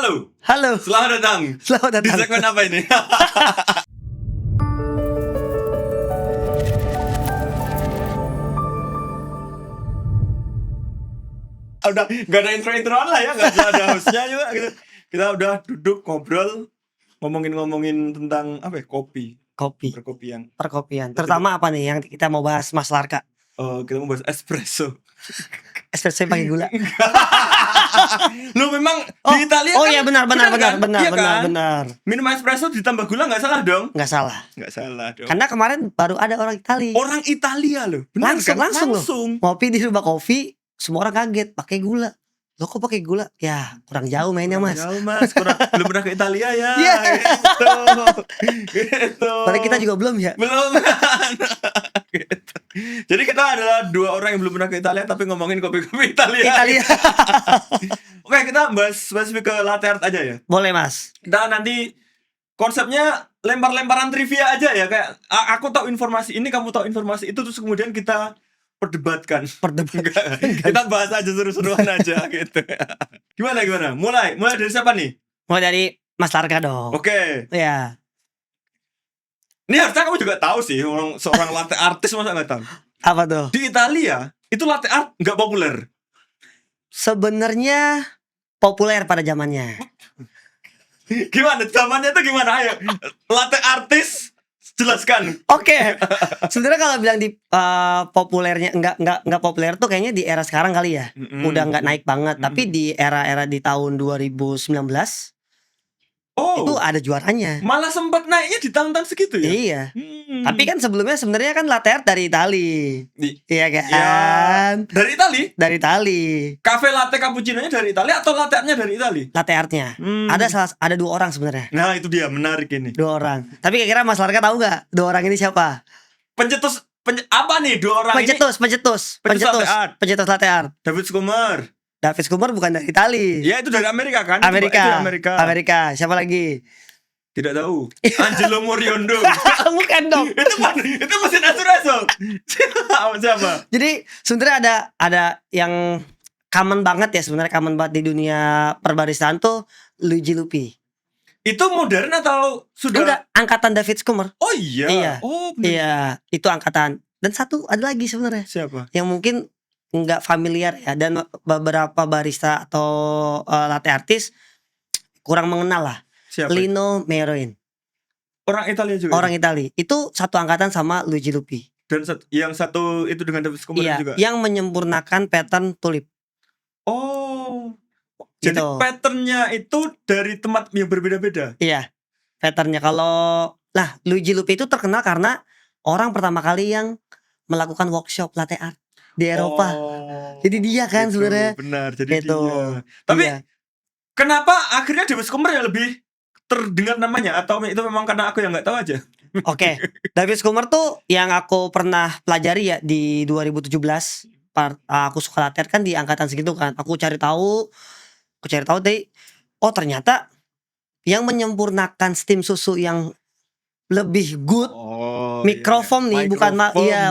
Halo, Halo, selamat datang. selamat Di datang. segmen apa ini? Udah gak ada intro-introan lah ya, gak usah ada hostnya juga gitu. Kita udah duduk ngobrol, ngomongin tentang apa ya, kopi, Kopi, perkopian. perkopian. Terutama apa nih yang kita mau bahas, Mas Larka? Kita mau bahas espresso. Espresso pakai gula. Lu memang Oh, di Italia oh kan? iya benar kan? Iya kan? benar. Minum espresso ditambah gula nggak salah dong? Nggak salah. Nggak salah dong. Karena kemarin baru ada orang Itali. Orang Italia loh, benar Langsung, kan? langsung loh. Ngopi di Subak Coffee, semua orang kaget pakai gula. Lo kok pakai gula? Ya kurang jauh mainnya Kurang Mas. jauh mas, belum pernah ke Italia ya. Iya. Gitu. Padahal kita juga belum ya. Belum. Gitu. Jadi kita adalah dua orang yang belum pernah ke Italia tapi ngomongin kopi-kopi Italia. Italia. Oke, kita bahas spesifik ke latte art aja ya. Boleh Mas. Kita nanti konsepnya lempar-lemparan trivia aja ya, kayak aku tahu informasi ini, kamu tahu informasi itu, terus kemudian kita perdebatkan. Kita bahas aja seru-seruan aja gitu. Gimana? Mulai dari siapa nih? Mulai dari Mas Larka dong. Oke. Ya. Ini harusnya kamu juga tahu sih, seorang latte artis masa nggak tahu? Apa tuh? Di Italia itu latte art nggak populer. Sebenarnya populer pada zamannya. Gimana? Zamannya tuh gimana? Ayo, latte artis jelaskan. Oke. Sebenarnya kalau bilang di populernya enggak populer tuh kayaknya di era sekarang kali ya. Udah enggak naik banget, tapi di era-era di tahun 2019 itu Oh, ada juaranya. malah sempat naiknya di tahun-tahun segitu ya? Iya. Tapi kan sebelumnya sebenarnya kan latte art dari Itali. Iya kan? Ya, dari Itali? Dari Itali. Cafe latte cappuccino-nya dari Itali atau latte art-nya dari Itali? Latte artnya. Ada dua orang sebenarnya. Nah, itu dia, menarik ini. Dua orang. Tapi kira-kira Mas Larka tahu nggak dua orang ini siapa? Apa nih dua orang ini? Pencetus latte art. David Schwimmer. David Schwimmer bukan dari Itali. Ya, itu dari Amerika kan? Amerika. Itu Amerika. Siapa lagi? Tidak tahu. Angelo Moriondo. Bukan dong. itu mesin espresso. Siapa? Jadi sebenarnya ada yang common banget ya, sebenarnya common banget di dunia perbaristaan tuh Luigi Lupi. Itu modern atau sudah? Enggak, angkatan David Schwimmer. Oh iya. Iya. Oh bener. Iya, itu angkatan. Dan satu ada lagi sebenarnya Siapa? yang mungkin nggak familiar ya, dan beberapa barista atau latte artis kurang mengenal lah. Siapa? Lino Meroin. Orang Italia juga. Orang Itali. Itu satu angkatan sama Luigi Lupi. Dan yang satu itu dengan David Schwimmer Iya, juga. yang menyempurnakan pattern tulip. Oh. Jadi Gitu. patternnya itu dari tempat yang berbeda-beda. Iya, patternnya. Kalau Luigi Lupi itu terkenal karena orang pertama kali yang melakukan workshop latte art di Eropa. Jadi dia kan Gitu, sebenarnya. benar. Jadi Gitu. dia. Tapi Iya. kenapa akhirnya David Schwimmer yang lebih terdengar namanya, atau itu memang karena aku yang nggak tahu aja? Oke, David Schwimmer tuh yang aku pernah pelajari ya di 2017. Aku suka latte art kan di angkatan segitu kan. Aku cari tahu deh. Oh ternyata yang menyempurnakan steam susu yang lebih good, mikrofoam nih, bukan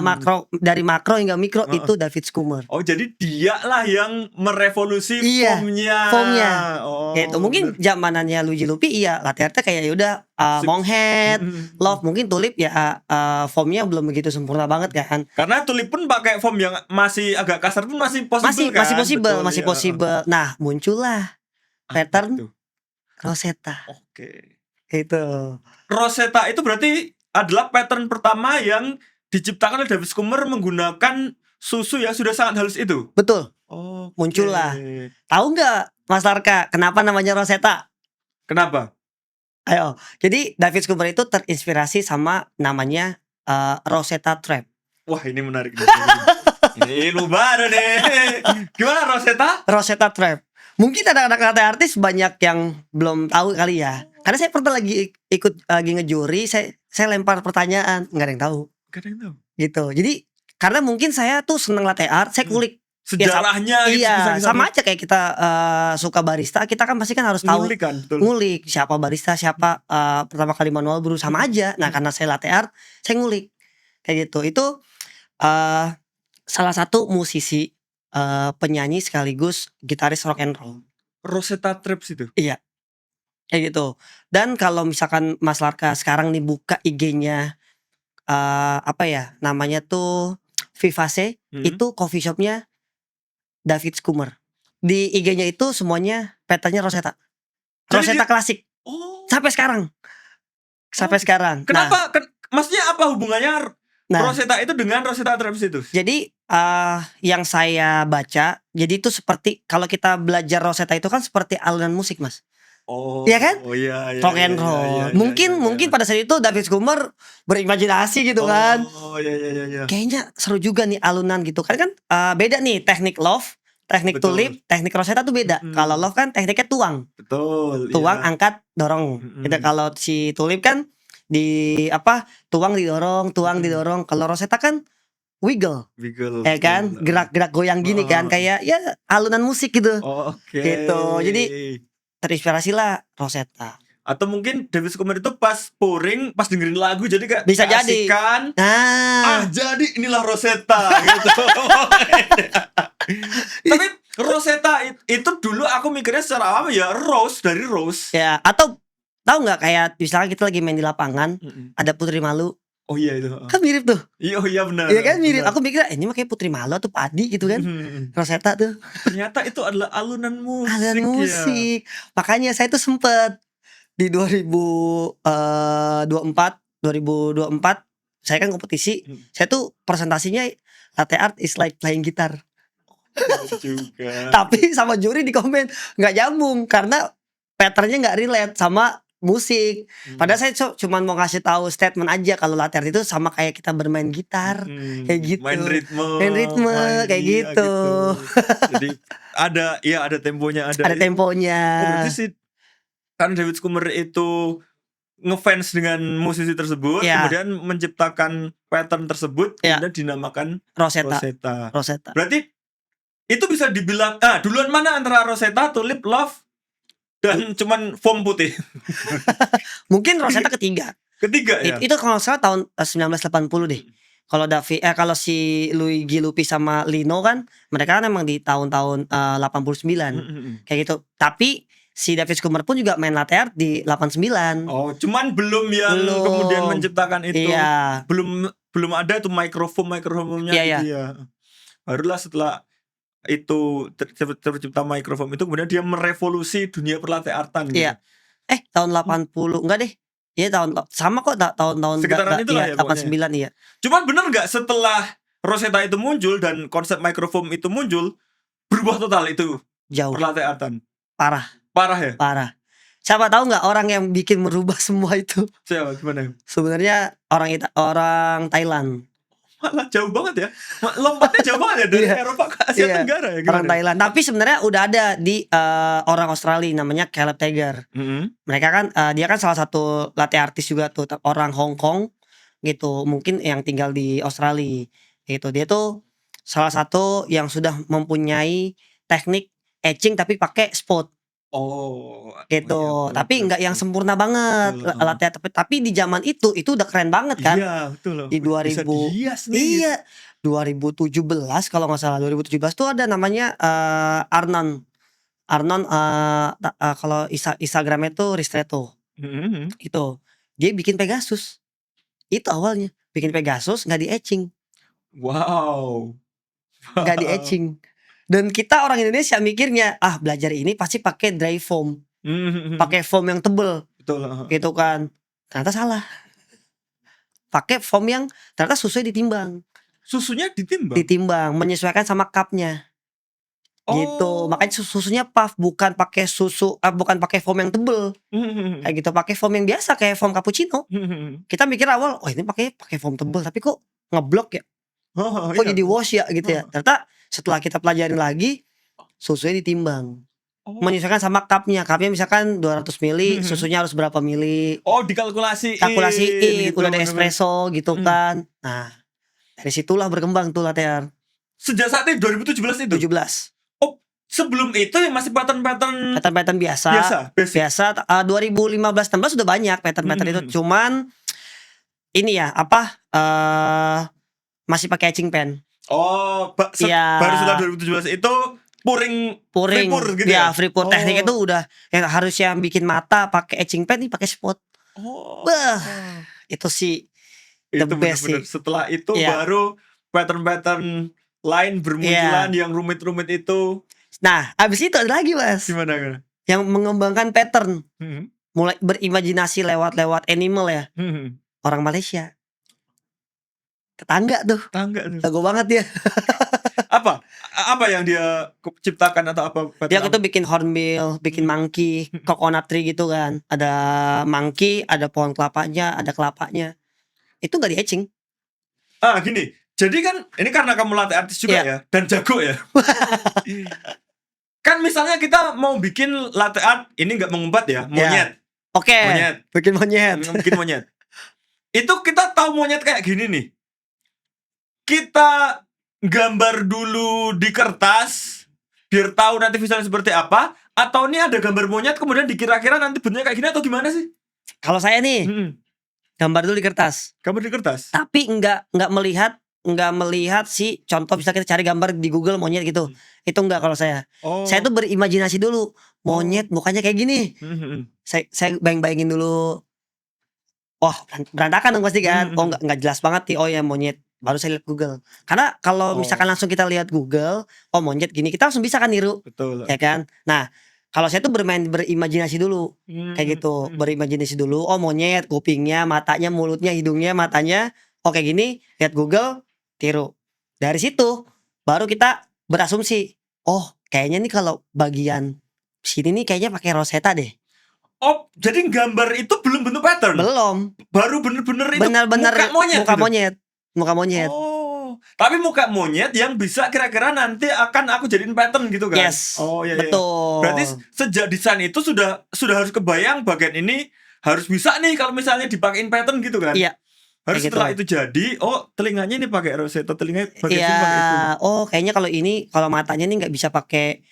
makro, dari makro hingga mikro, itu David Schwimmer. Oh, jadi dia lah yang merevolusi foamnya. Gitu. Mungkin zamanannya Luigi Lupi latte artnya kayak yaudah Monkhead, Love, mungkin tulip ya foamnya belum begitu sempurna banget kan. Karena tulip pun pakai foam yang masih agak kasar pun masih possible kan? Masih possible. Nah, muncullah pattern Rosetta. Oke. Itu. Rosetta itu berarti adalah pattern pertama yang diciptakan oleh David Schwimmer menggunakan susu yang sudah sangat halus itu. Betul. Oh, muncullah. Tahu nggak Mas Larka kenapa namanya Rosetta? Kenapa? Ayo. Jadi David Schwimmer itu terinspirasi sama namanya Rosetta Trap. Wah, ini menarik. Ini lu baru deh. Gimana Rosetta? Rosetta Trap. Mungkin anak-anak latte artis banyak yang belum tahu kali ya. Karena saya pernah lagi ngejuri, saya lempar pertanyaan, nggak ada yang tahu. Gak ada yang tahu. Gitu. Jadi karena mungkin saya tuh seneng latte art, saya kulik sejarahnya. Iya, sama aja kayak kita suka barista, kita kan pasti kan harus tahu ngulik siapa barista, siapa pertama kali manual brew, sama aja. Nah karena saya latte art, saya ngulik kayak gitu. Itu salah satu musisi, penyanyi sekaligus gitaris rock and roll. Rosetta Trips itu. Iya. kayak gitu. Dan kalau misalkan Mas Larka sekarang nih buka IG-nya apa ya namanya tuh Vivace, itu coffee shopnya David Schummer. Di IG-nya itu semuanya patternnya Rosetta. Jadi Rosetta klasik Oh, sampai sekarang. Sampai sekarang. kenapa? Maksudnya apa hubungannya Nah, Rosetta itu dengan Rosetta Travis itu? jadi yang saya baca, jadi itu seperti kalau kita belajar Rosetta itu kan seperti alunan musik, Mas. Oh, Iya kan? iya, iya, Rock iya, and iya, roll. iya, Mungkin iya. pada saat itu David Schummer berimajinasi gitu kan. Oh, iya, iya, iya, iya. Kayaknya seru juga nih alunan gitu kan beda nih teknik love, teknik Betul. tulip, teknik Rosetta tuh beda. Kalau love kan tekniknya tuang, Betul, tuang iya. angkat dorong. Gitu. Kalau si tulip kan di tuang didorong, tuang didorong. Kalau Rosetta kan wiggle, Wiggle, ya kan, betul. gerak-gerak goyang gini kan, kayak ya alunan musik gitu. Oke. Gitu. Jadi terinspirasilah Rosetta. Atau mungkin David Schummer itu pas pouring, pas dengerin lagu jadi kayak Bisa jadi. keasikan. Nah, Jadi inilah Rosetta gitu. Tapi Rosetta itu dulu aku mikirnya secara apa ya? Rose, dari Rose. ya atau tahu nggak kayak misalnya kita lagi main di lapangan, ada Putri Malu, Oh iya itu. kan mirip tuh. Iya, iya benar. Iya kan mirip. benar. Aku mikir ini mah kayak Putri Malu atau Padi gitu kan. Rosetta tuh Ternyata itu adalah alunan musik. alunan ya. musik. Makanya saya tuh sempet di 2024 saya kan kompetisi. Saya tuh presentasinya latte art is like playing gitar. Juga. Tapi sama juri di komen nggak nyambung karena patternnya nggak relate sama musik. Padahal saya cuman mau kasih tahu statement aja kalau latte art itu sama kayak kita bermain gitar, kayak gitu. Main ritme, kayak iya, gitu. Jadi ada temponya, Ada temponya. Oh, berarti sih kan David Schummer itu ngefans dengan musisi tersebut, Ya. kemudian menciptakan pattern tersebut, Ya. kemudian dinamakan Rosetta. Berarti itu bisa dibilang duluan mana antara Rosetta, Tulip, Love dan cuman foam putih? Mungkin Rosetta ketiga. Ketiga ya. Itu kalau nggak salah tahun 1980 deh. Kalau kalau si Luigi Lupi sama Lino kan mereka kan emang di tahun-tahun 89 kayak gitu. Tapi si David Schummer pun juga main latte art di 89. Oh, cuman belum yang Belum. kemudian menciptakan itu. Iya. Belum ada tuh microfoam-nya Iya, gitu ya. Barulah setelah itu tercipta microfoam itu kemudian dia merevolusi dunia perlatte artan gitu. Iya. Tahun 80 enggak deh. Iya tahun sama kok tahun-tahun Sekitaran itulah ya 89 pokoknya. iya. Cuman bener nggak setelah Rosetta itu muncul dan konsep microfoam itu muncul berubah total itu Jauh. perlatte artan. Parah Ya? Parah. Siapa tahu nggak orang yang bikin merubah semua itu? Siapa gimana? Sebenarnya orang Thailand. Malah jauh banget ya. Lompatnya jauh banget ya dari Iya. Eropa ke Asia Iya. Tenggara ya. Orang Gimana? Thailand. Tapi sebenarnya udah ada di orang Australia namanya Caleb Tager. Mereka kan dia kan salah satu latte artis juga tuh orang Hong Kong gitu. Mungkin yang tinggal di Australia gitu. Dia tuh salah satu yang sudah mempunyai teknik etching tapi pakai spot Oh, gitu. iya, Tapi nggak yang sempurna banget Betul, latte art. Tapi di zaman itu udah keren banget kan. Iya, betul loh. Di Bisa 2000 dihias nih. Iya 2017 kalau nggak salah 2017 tuh ada namanya Arnon kalau Instagramnya tuh Ristretto gitu. Dia bikin Pegasus. Itu awalnya bikin Pegasus nggak di etching, Wow. nggak di etching. Dan kita orang Indonesia mikirnya belajar ini pasti pakai dry foam, pakai foam yang tebel Betul. gitu kan. Ternyata salah. Pakai foam yang ternyata susunya ditimbang. Susunya ditimbang. Menyesuaikan sama cupnya. Gitu. Oh. Makanya susunya puff, bukan pakai bukan pakai foam yang tebel. Kayak gitu, pakai foam yang biasa kayak foam cappuccino. Kita mikir awal, ini pakai foam tebel tapi kok ngeblok ya? Kok Iya. jadi wash ya gitu ya. Ternyata setelah kita pelajarin lagi susunya ditimbang. Menyesuaikan sama cupnya misalkan 200 mili, susunya harus berapa mili. Oh, dikalkulasiin. Udah ada bener-bener. espresso gitu kan. Nah, dari situlah berkembang tuh latte art. Sejak saat itu 2017 itu. 17. Oh, sebelum itu ya masih pattern Biasa. basic. 2015-16 sudah banyak pattern itu. Cuman ini ya masih pakai etching pen. Oh, Iya. baru setelah 2017 itu pouring pouring Freeport gitu ya, ya? Freeport teknik Oh. itu udah yang harusnya bikin mata pakai etching pen nih pakai spot. Oh. Wah, itu sih the Itu best bener-bener sih. setelah itu Iya. baru pattern-pattern lain bermunculan Iya. yang rumit-rumit itu. Nah, abis itu ada lagi Mas, Gimana? yang mengembangkan pattern, Hmm. mulai berimajinasi lewat animal ya, Hmm. orang Malaysia. Tetangga tuh, Tangga tuh. jago banget dia. Apa yang dia ciptakan atau apa Dia pattern itu bikin hornbill, bikin monkey, coconut tree gitu kan. Ada monkey, ada pohon kelapanya, ada kelapanya. Itu gak di-etching. gini. Jadi kan ini karena kamu latih artis juga Iya. ya dan jago ya. Kan misalnya kita mau bikin latte art, ini nggak mengumpat ya, monyet. Oke, Monyet. bikin monyet. Bikin monyet. Itu kita tahu monyet kayak gini nih. Kita gambar dulu di kertas biar tahu nanti visualnya seperti apa, atau ini ada gambar monyet kemudian dikira-kira nanti bentuknya kayak gini atau gimana sih? Kalau saya nih, gambar dulu di kertas. Gambar di kertas. Tapi nggak melihat si contoh, bisa kita cari gambar di Google monyet gitu. Itu enggak kalau saya. Oh. Saya tuh berimajinasi dulu. Monyet mukanya kayak gini. Saya bayangin dulu. Wah, berantakan dong pasti kan. Oh, enggak jelas banget nih. Oh ya monyet. Baru saya lihat Google. Karena kalau misalkan langsung kita lihat Google, oh monyet gini, kita langsung bisa kan niru. Betul. Ya kan? Nah, kalau saya tuh berimajinasi dulu. Kayak gitu, berimajinasi dulu. Oh monyet, kupingnya, matanya, mulutnya, hidungnya, matanya. Oh kayak gini, lihat Google, tiru. Dari situ baru kita berasumsi. Oh kayaknya nih kalau bagian sini nih kayaknya pakai rosetta deh. Oh, jadi gambar itu belum bentuk pattern? Belum. Baru bener-bener itu Benar-benar muka monyet. Muka monyet. Oh, tapi muka monyet yang bisa kira-kira nanti akan aku jadiin pattern gitu kan? Yes. Oh iya. Betul. Berarti sejak desain itu sudah harus kebayang bagian ini harus bisa nih kalau misalnya dipakein pattern gitu kan? Iya. Harus Kayak setelah gitu. itu jadi, oh telinganya ini pakai rosetta, telinganya pakai Iya. sini pakai itu. Oh kayaknya kalau matanya nih nggak bisa pakai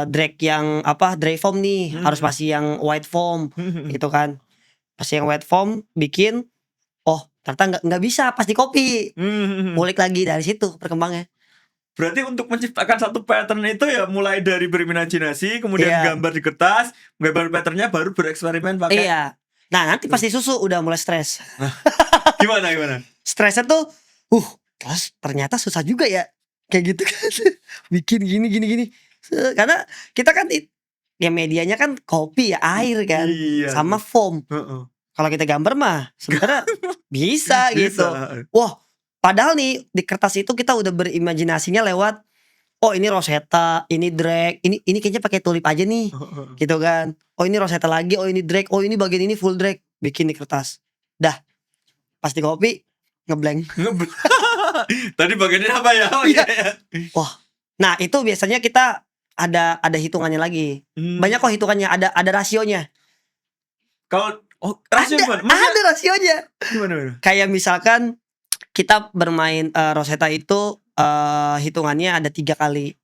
drag yang dry foam nih, harus masih yang white foam gitu kan. Pasti yang white foam bikin, oh ternyata nggak bisa, pas di copy. Ngulik lagi dari situ perkembangnya. Berarti untuk menciptakan satu pattern itu ya mulai dari berimajinasi, kemudian gambar di kertas, gambar patternnya, baru bereksperimen pakai. Iya. Nah nanti pasti susu udah mulai stres. Gimana? Stresnya tuh, terus ternyata susah juga ya, kayak gitu kan. Bikin gini. Karena kita kan ya medianya kan kopi ya, air kan, sama foam. Kalau kita gambar mah sebenarnya bisa gitu. Wah, padahal nih di kertas itu kita udah berimajinasinya lewat, oh ini rosetta, ini drag, ini kayaknya pakai tulip aja nih, gitu kan. Oh ini rosetta lagi, oh ini drag, oh ini bagian ini full drag, bikin di kertas. Dah, pas di copy ngeblank. Tadi bagiannya apa ya? Oh, iya. Wah, nah itu biasanya kita ada hitungannya lagi. Banyak kok hitungannya, ada rasionya. Kalau rasio ada rasionya. Gimana? Kayak misalkan kita bermain rosetta itu hitungannya ada 3 kali.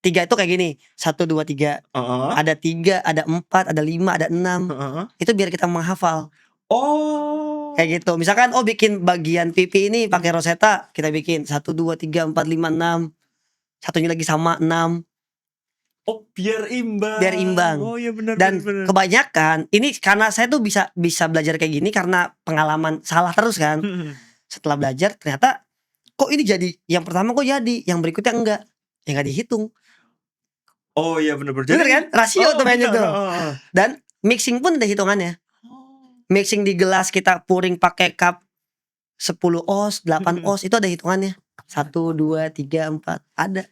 3 itu kayak gini, 1, 2, 3. Ada 3, ada 4, ada 5, ada 6. Itu biar kita menghafal. Oh. Kayak gitu. Misalkan bikin bagian pipi ini pakai rosetta, kita bikin 1, 2, 3, 4, 5, 6. Satunya lagi sama 6. Oh, biar imbang. Oh iya benar. Dan kebanyakan ini karena saya tuh bisa belajar kayak gini karena pengalaman salah terus kan. Setelah belajar ternyata kok ini jadi, yang pertama kok jadi, yang berikutnya enggak. Ya enggak dihitung. Oh iya benar. Bener kan? Rasio tuh mainnya tuh. Dan mixing pun ada hitungannya. Mixing di gelas kita pouring pakai cup 10 oz, 8 oz itu ada hitungannya. 1, 2, 3, 4 ada.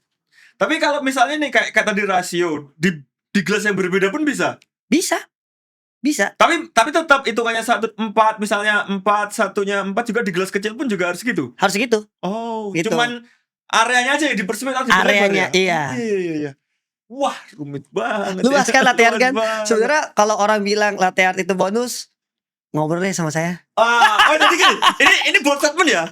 Tapi kalau misalnya nih kayak tadi rasio di gelas yang berbeda pun bisa? Bisa. Tapi tetap hitungannya 1, 4, misalnya 4, satunya 4 juga di gelas kecil pun juga harus gitu? Harus gitu. Oh, gitu. Cuman areanya aja yang dipersempit atau areanya ya? Iya. Wah, rumit banget. Lu kan latihan kan? Sebenarnya kalau orang bilang latte art itu bonus, ngobrol deh sama saya. Oh jadi gini, ini bold statement ya.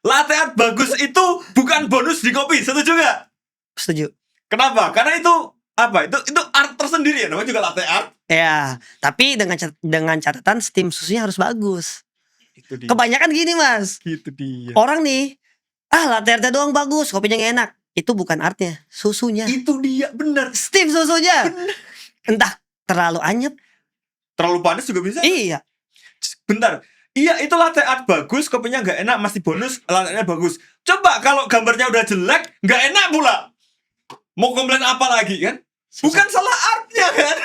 Latte art bagus itu bukan bonus di kopi, setuju gak? Setuju. Kenapa? Karena itu apa? Itu art tersendiri ya, namanya juga latte art. Ya, tapi dengan catatan steam susunya harus bagus. Itu dia. Kebanyakan gini mas. Gitu dia. Orang nih, latte artnya doang bagus, kopinya gak enak. Itu bukan artnya, susunya. Itu dia, bener. Steam susunya. Entah terlalu anyep. Terlalu panas juga bisa. Iya. Bentar. Iya, itu latte art bagus, kopinya nggak enak, masih bonus latte bagus. Coba kalau gambarnya udah jelek, nggak enak pula. Mau komplain apa lagi kan? Bukan salah artnya kan?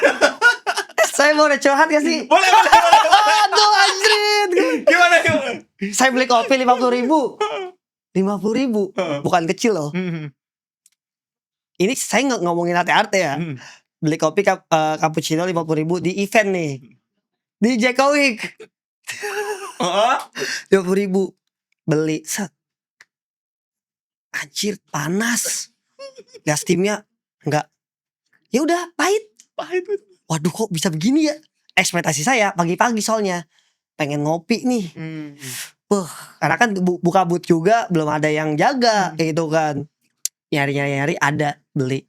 Saya mau curhat gak sih? Boleh. Aduh anjrit. Gimana? Saya beli kopi 50.000. 50.000. Bukan kecil loh. Ini saya nggak ngomongin latte art ya. Beli kopi cappuccino 50.000 di event nih. Di Jackowik. 50.000 beli set. Anjir panas. Gas steamnya enggak. Ya udah pahit. Waduh kok bisa begini ya? Ekspektasi saya pagi-pagi soalnya pengen ngopi nih. Karena kan buka booth juga belum ada yang jaga kayak gitu kan. Nyari ada beli.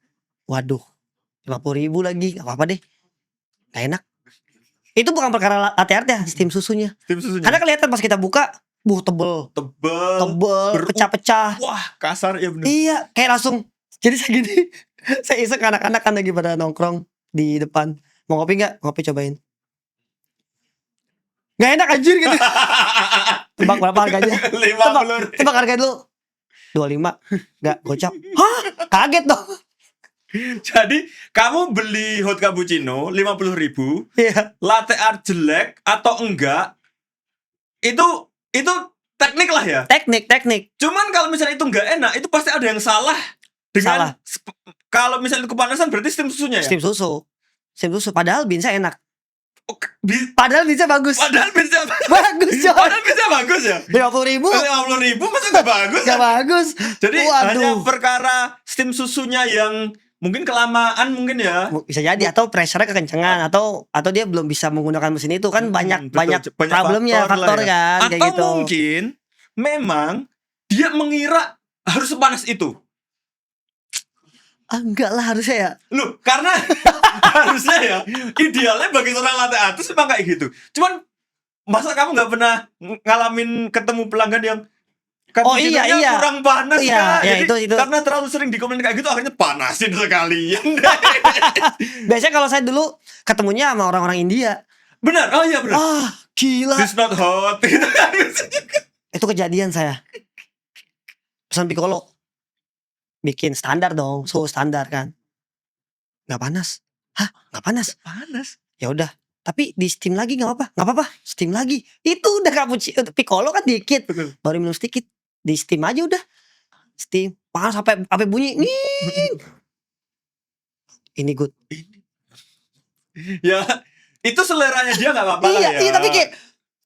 Waduh 50.000 lagi, gak apa-apa deh. Gak enak. Itu bukan perkara latte art ya, steam susunya. Karena kelihatan pas kita buka, tebel, pecah-pecah. Wah, kasar ya bener. Iya, kayak langsung. Jadi saya gini, saya iseng anak-anak kan lagi pada nongkrong di depan. Mau ngopi gak? Ngopi cobain. Gak enak anjir gitu. Tebak berapa harganya? 50. Tebak harga dulu. 25. Gak gocap. Hah? Kaget dong. Jadi kamu beli hot cappuccino 50.000, Iya. latte art jelek atau enggak, itu teknik lah ya. Teknik. Cuman kalau misalnya itu enggak enak, itu pasti ada yang salah dengan kalau misalnya itu kepanasan berarti steam susunya ya. Steam susu. Padahal beansnya enak. Padahal beansnya bagus. beansnya Bagus coy. Padahal beansnya bagus ya. 50.000 masa nggak bagus? Gak bagus. Jadi Waduh. hanya perkara steam susunya yang mungkin kelamaan mungkin ya. Bisa jadi atau pressure-nya kekencengan atau dia belum bisa menggunakan mesin itu kan banyak problemnya faktor ya. kan Atau kayak gitu. mungkin memang dia mengira harus sepanas itu. Enggak lah harusnya ya. Loh, karena harusnya ya idealnya bagi seorang latte artist memang kayak gitu. Cuman masa kamu nggak pernah ngalamin ketemu pelanggan yang cappuccino-nya kurang panas iya, kan? Jadi itu. Karena terlalu sering dikomen kayak gitu akhirnya panasin sekalian. Biasanya kalau saya dulu ketemunya sama orang-orang India. Benar, oh iya benar. Gila. This not hot. Itu kejadian saya. Pesan piccolo. Bikin standar dong, suhu standar kan. Nggak panas. Hah? Nggak panas? Panas. Ya udah. Tapi di steam lagi nggak apa-apa. Steam lagi. Itu udah cappuccino piccolo kan dikit. Betul. Baru minum sedikit. Di steam aja udah. Steam. Panas sampai bunyi. Ini good. Ya, itu seleranya dia nggak apa-apa lah ya. Iya, tapi kayak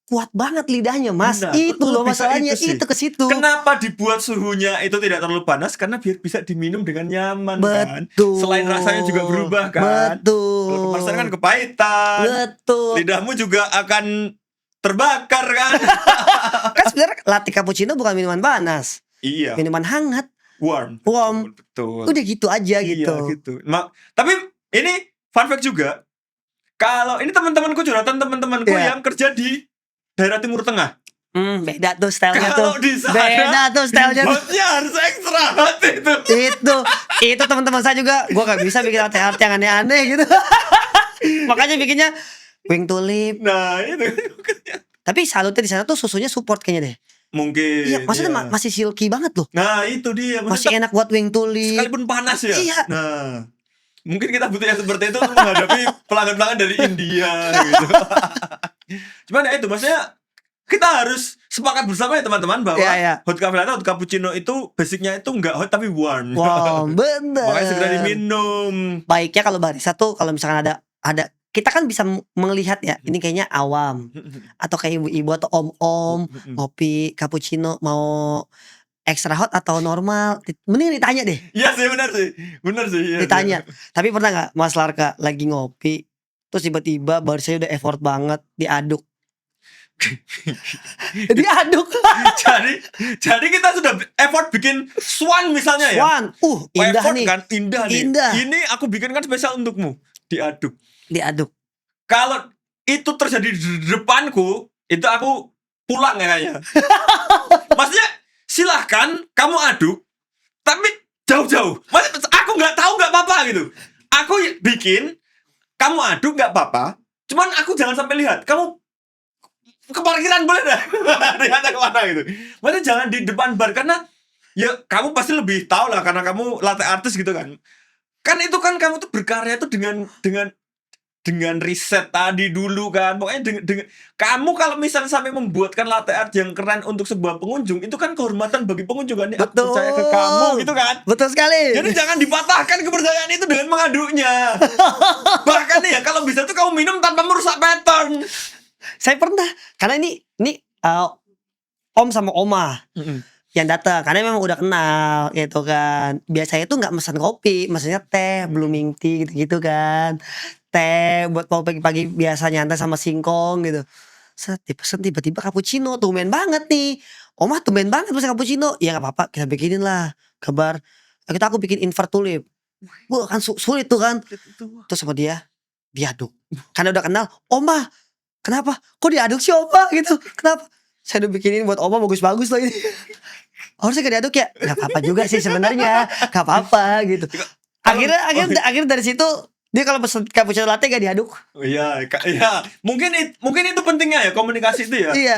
kuat banget lidahnya mas. Benar, itu loh masalahnya. Itu ke situ. Kenapa dibuat suhunya itu tidak terlalu panas? Karena biar bisa diminum dengan nyaman. Betul. Kan. Selain rasanya juga berubah kan. Betul. Kalau kepanasan kan kepahitan. Betul. Lidahmu juga akan terbakar kan. Kan sebenarnya latte cappuccino bukan minuman panas. Iya. Minuman hangat. Warm. Betul. Udah gitu aja gitu. Iya gitu. Tapi ini fun fact juga. Kalau ini teman-temanku curhatan teman-temanku yang kerja di daerah Timur Tengah. Beda tuh stylenya tuh. Kalau di sana beda tuh stylenya. Hotnya harus ekstra hot itu. Itu teman-teman saya juga. Gue gak bisa bikin latte art yang aneh-aneh gitu. Makanya bikinnya wing tulip. Nah itu. Tapi salutnya di sana tuh susunya support kayaknya deh. Mungkin. Iya, maksudnya masih silky banget loh. Nah itu dia. Masih enak buat wing tulip. Sekalipun panas ya. Iya. Nah mungkin kita butuh yang seperti itu untuk menghadapi pelanggan-pelanggan dari India gitu. Cuman ya itu maksudnya kita harus sepakat bersama ya teman-teman bahwa hot cafe latte, hot cappuccino itu basicnya itu enggak hot tapi warm. Wow, bener. Makanya segera diminum. Baiknya kalau barista tuh kalau misalkan ada kita kan bisa melihat ya, ini kayaknya awam atau kayak ibu-ibu atau om-om ngopi cappuccino mau extra hot atau normal, mending ditanya deh. Iya sih benar sih. Iya, ditanya. Tapi pernah nggak Mas Larka lagi ngopi terus tiba-tiba barisnya udah effort banget diaduk. jadi kita sudah effort bikin swan misalnya ya. Swan. Indah effort nih. Kan indah nih. Ini aku bikinkan spesial untukmu. Diaduk. Kalau itu terjadi di depanku, itu aku pulang ya kayaknya. Maksudnya silahkan kamu aduk, tapi jauh-jauh. Maksudnya aku nggak tahu nggak apa-apa gitu. Aku bikin, kamu adu nggak apa-apa. Cuman aku jangan sampai lihat. Kamu ke parkiran boleh dah. Ternyata kemana gitu. Maksudnya jangan di depan bar karena ya kamu pasti lebih tahu lah karena kamu latte artist gitu kan. Kan itu kan kamu tuh berkarya tuh dengan riset tadi dulu kan. Pokoknya dengan kamu kalau misalnya sampai membuatkan latte art yang keren untuk sebuah pengunjung, itu kan kehormatan bagi pengunjung kan. Aku Betul. percaya ke kamu gitu kan. Betul sekali. Jadi jangan dipatahkan kepercayaan itu dengan mengaduknya. Bahkan nih ya kalau bisa tuh kamu minum tanpa merusak pattern. Saya pernah, karena ini om sama oma yang datang, karena memang udah kenal gitu kan. Biasanya tuh nggak pesan kopi, maksudnya teh, blooming tea gitu-gitu kan. Teh buat mau pagi-pagi biasa nyantai sama singkong gitu. Set dipesen tiba-tiba cappuccino, tumben banget nih. Oma tumben banget pesen cappuccino. Ya nggak apa-apa, kita bikinin lah. Kabar aku bikin invert tulip. Wah kan sulit tuh kan. Terus sama dia diaduk. Karena udah kenal, Oma kenapa? Kok diaduk sih Oma gitu? Kenapa? Saya udah bikinin buat Oma bagus-bagus loh ini. Harusnya gak diaduk ya? Gak apa-apa juga sih sebenarnya. Gak apa-apa gitu. Akhirnya dari situ dia kalau pesen cappuccino latte gak diaduk. Iya, iya. Mungkin itu pentingnya ya komunikasi itu ya. Iya.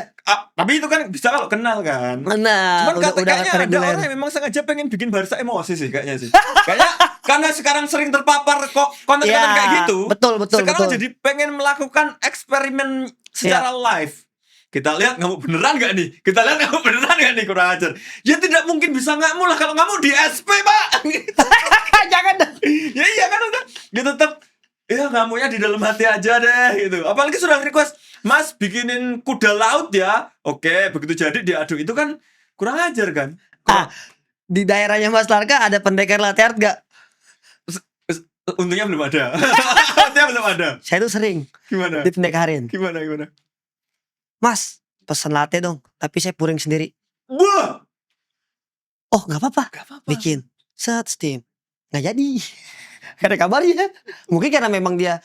Tapi itu kan bisa kalau kenal kan. Nah, Cuman kayaknya ada reguler. orang yang memang sengaja pengen bikin Barca emosi sih kayaknya sih. Kayaknya karena sekarang sering terpapar kok konten-konten kayak gitu. Betul. Sekarang jadi pengen melakukan eksperimen secara live. Kita lihat ngamuk beneran gak nih? Kita lihat ngamuk beneran gak nih? Kurang ajar. Ya tidak mungkin bisa ngamuk lah kalau ngamuk di SP pak. Jangan dong. Ya iya kan udah. Dia tetap ya ngamuknya di dalam hati aja deh gitu. Apalagi sudah request, Mas bikinin kuda laut ya. Oke, begitu jadi diaduk itu kan kurang ajar kan. Di daerahnya Mas Larga ada pendekar latte art gak? Untungnya belum ada. Untungnya belum ada. Saya tuh sering Gimana? dipendekarin. Gimana? Mas pesen latte dong, tapi saya puring sendiri. Wah, Oh gak apa-apa, gak apa-apa. bikin set steam. Gak jadi. Karena kabarnya mungkin karena memang dia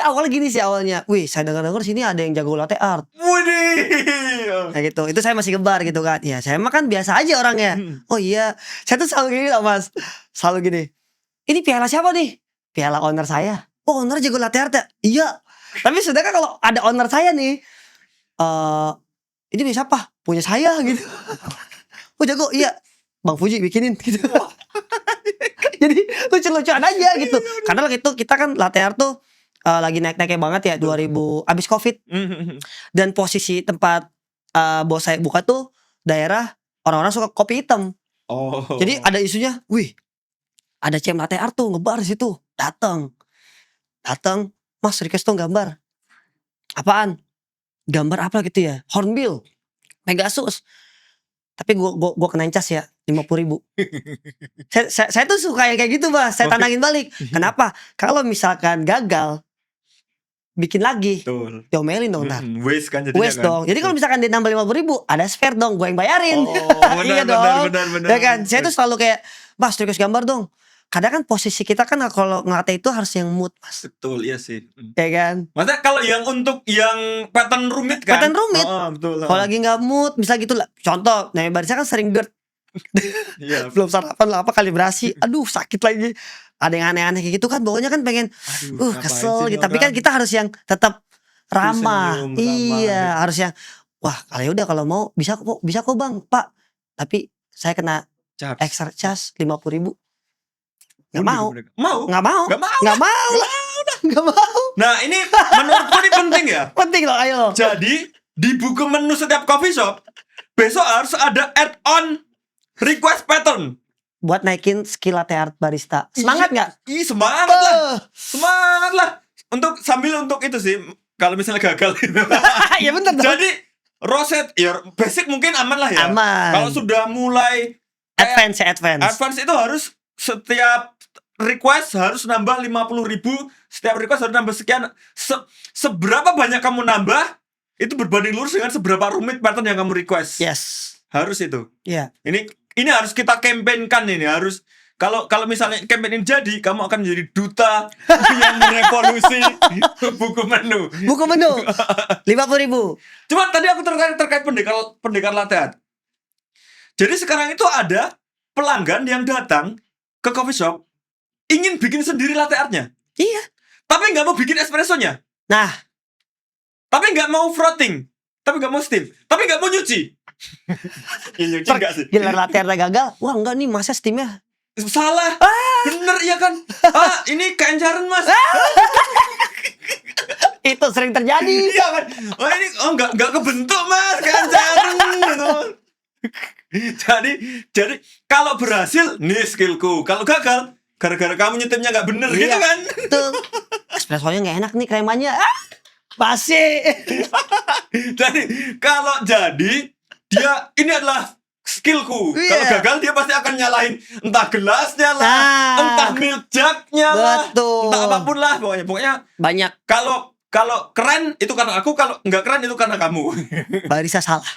awal gini sih awalnya. Wih saya dengar sini ada yang jago latte art. Widih. Kayak gitu. Itu saya masih gebar gitu kan. Ya saya mah kan biasa aja orangnya. Oh iya. Saya tuh selalu gini loh Mas. Selalu gini. Ini piala siapa nih? Piala owner saya. Oh owner jago latte art ya? Iya. Tapi sedangkan kalau ada owner saya nih, ini punya siapa? Punya saya gitu. Oh jago, iya. Bang Fuji bikinin gitu. Jadi lucu-lucuan aja gitu. Karena waktu itu kita kan latte art tuh lagi naik-naiknya banget ya 2000 abis Covid. Dan posisi tempat bos saya buka tuh daerah orang-orang suka kopi hitam. Oh. Jadi ada isunya, wih, ada CM latte art tuh ngebar di situ. Datang, Mas request dong gambar. Apaan? Gambar apa gitu ya? Hornbill, Pegasus. Tapi gua kenain cas ya 50.000. saya tuh suka yang kayak gitu Mas. Saya tantangin balik. Kenapa? Kalau misalkan gagal, bikin lagi. Betul. Diomelin dong ntar. Waste kan jadinya Waste kan. dong. Jadi kalau misalkan dia nambah 50.000, ada spare dong, gue yang bayarin. Oh, Iya benar, dong. benar. Ya kan? Saya tuh selalu kayak, Mas request gambar dong. Kadang kan posisi kita kan kalau ngelatih itu harus yang mood Mas. Betul, iya sih. Ya kan? Maksudnya kalau yang untuk yang pattern rumit kan? Pattern rumit. Betul. Kalau lagi gak mood, misal gitu lah. Contoh, Naya Barisa kan sering GERD. Iya. Belum sarapan lah apa kalibrasi. Aduh sakit lagi. Ada yang aneh-aneh kayak gitu kan. Bawanya kan pengen ngapain kesel sih gitu. Tapi kan orang? kita harus yang tetap ramah. Senyum, Iya, ramah. harus yang wah, kalau udah kalau mau bisa kok Bang, Pak. Tapi saya kena Charge. extra charge 50.000. Gak Udah, mau. mereka. Mau? Gak mau. Gak mau. Gak mau lah. Gak mau. Nah, ini menurutku ini penting ya. Penting loh, ayo. Jadi, di buku menu setiap coffee shop, besok harus ada add-on request pattern. Buat naikin skill latte art barista. Semangat gak? Semangat lah. Semangat lah. Sambil untuk itu sih, kalau misalnya gagal itu. Ya bener dong. Jadi, roset, ya basic mungkin aman lah ya. Aman. Kalau sudah mulai Advance. advance itu harus setiap request harus nambah 50.000. Setiap request harus nambah sekian. Seberapa banyak kamu nambah, itu berbanding lurus dengan seberapa rumit pattern yang kamu request. Yes. Harus itu. Iya. Ini harus kita campaignkan ini. Harus kalau misalnya campaign ini jadi, kamu akan menjadi duta yang merevolusi buku menu. Buku menu 50.000. Cuma tadi aku terkait pendekar latte art. Jadi sekarang itu ada pelanggan yang datang ke coffee shop ingin bikin sendiri latte artnya, Iya. tapi nggak mau bikin espressonya, Nah, tapi nggak mau frotting, tapi nggak mau steam, tapi nggak mau nyuci. Ya, nyuci nggak sih? giliran latte art gagal. Wah, enggak nih, masa steamnya. Salah, bener ya kan? Ini keencaran mas. Itu sering terjadi. Iya kan? Ini nggak kebentuk mas, keencaran gitu. Jadi kalau berhasil nih skillku, kalau gagal gara-gara kamu nyetimnya nggak bener Iya. gitu kan? Tuh. Espressonya nggak enak nih kremanya. Basi. Jadi kalau jadi dia ini adalah skillku. Iya. Kalau gagal dia pasti akan nyalahin entah gelasnya lah, Nah. entah milk jugnya lah, Betul. entah apapun lah pokoknya. Banyak Kalau keren itu karena aku, kalau nggak keren itu karena kamu. Mbak Risa salah.